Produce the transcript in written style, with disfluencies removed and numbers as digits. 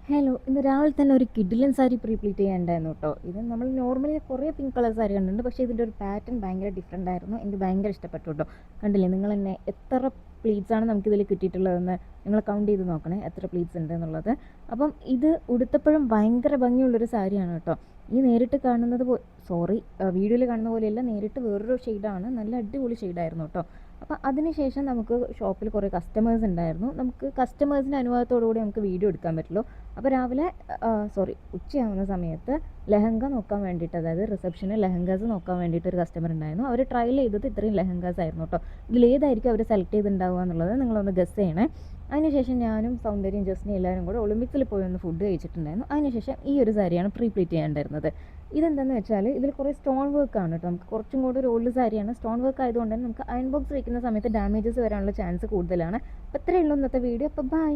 Hello, ഇന്ന് രാവിലെ തന്നെ ഒരു കിഡിലൻ സാരി പ്രീപ്ലീറ്റ് ചെയ്യാനുണ്ടായിരുന്നു കേട്ടോ. ഇത് നമ്മൾ നോർമലി കുറേ പിങ്ക് കളർ സാരി കണ്ടിട്ടുണ്ട്, പക്ഷേ ഇതിൻ്റെ ഒരു പാറ്റേൺ ഭയങ്കര ഡിഫറെൻ്റ് ആയിരുന്നു. എനിക്ക് ഭയങ്കര ഇഷ്ടപ്പെട്ടു കേട്ടോ. കണ്ടില്ലേ നിങ്ങൾ തന്നെ എത്ര പ്ലീറ്റ്സ് ആണ് നമുക്കിതിൽ കിട്ടിയിട്ടുള്ളതെന്ന് നിങ്ങൾ കൗണ്ട് ചെയ്ത് നോക്കണേ, എത്ര പ്ലീറ്റ്സ് ഉണ്ട് എന്നുള്ളത്. അപ്പം ഇത് ഉടുത്തപ്പോഴും ഭയങ്കര ഭംഗിയുള്ളൊരു സാരിയാണ് കേട്ടോ. ഈ നേരിട്ട് കാണുന്നത് വീഡിയോയിൽ കാണുന്ന പോലെയല്ല, നേരിട്ട് വേറൊരു ഷെയ്ഡാണ്. നല്ല അടിപൊളി ഷെയ്ഡായിരുന്നു കേട്ടോ. അപ്പോൾ അതിനുശേഷം നമുക്ക് ഷോപ്പിൽ കുറേ കസ്റ്റമേഴ്സ് ഉണ്ടായിരുന്നു. നമുക്ക് കസ്റ്റമേഴ്സിൻ്റെ അനുവാദത്തോടു കൂടി നമുക്ക് വീഡിയോ എടുക്കാൻ പറ്റുള്ളൂ. അപ്പോൾ രാവിലെ ഉച്ചയാവുന്ന സമയത്ത് ലെഹങ്ക നോക്കാൻ വേണ്ടിയിട്ട്, അതായത് റിസപ്ഷന് ലെഹങ്കാസ് നോക്കാൻ വേണ്ടിയിട്ട് ഒരു കസ്റ്റമർ ഉണ്ടായിരുന്നു. അവർ ട്രയൽ ചെയ്തത് ഇത്രയും ലെഹങ്കാസ് ആയിരുന്നു കേട്ടോ. ഇതിലേതായിരിക്കും അവർ സെലക്ട് ചെയ്തിട്ടുണ്ടാവുക എന്നുള്ളത് നിങ്ങളൊന്ന് ഗസ് ചെയ്യണേ. അതിനുശേഷം ഞാനും സൗന്ദര്യം ജസ്നി എല്ലാവരും കൂടെ ഒളിമ്പിക്സിൽ പോയി ഒന്ന് ഫുഡ് കഴിച്ചിട്ടുണ്ടായിരുന്നു. അതിനുശേഷം ഈ ഒരു സാരിയാണ് പ്രീപ്ലീറ്റ് ചെയ്യാണ്ടായിരുന്നത്. ഇതെന്താണെന്ന് വെച്ചാൽ ഇതിൽ കുറേ സ്റ്റോൺ വർക്ക് ആണ് കേട്ടോ. നമുക്ക് കുറച്ചും കൂടെ ഒരു ഓൾഡ് സാരിയാണ്. സ്റ്റോൺ വർക്ക് ആയതുകൊണ്ട് തന്നെ നമുക്ക് അയൺ ബോക്സ് വയ്ക്കുന്ന സമയത്ത് ഡാമേജസ് വരാനുള്ള ചാൻസ് കൂടുതലാണ്. അപ്പോൾ ഇത്രയേ ഉള്ളൂ ഇന്നത്തെ വീഡിയോ. അപ്പോൾ ബൈ.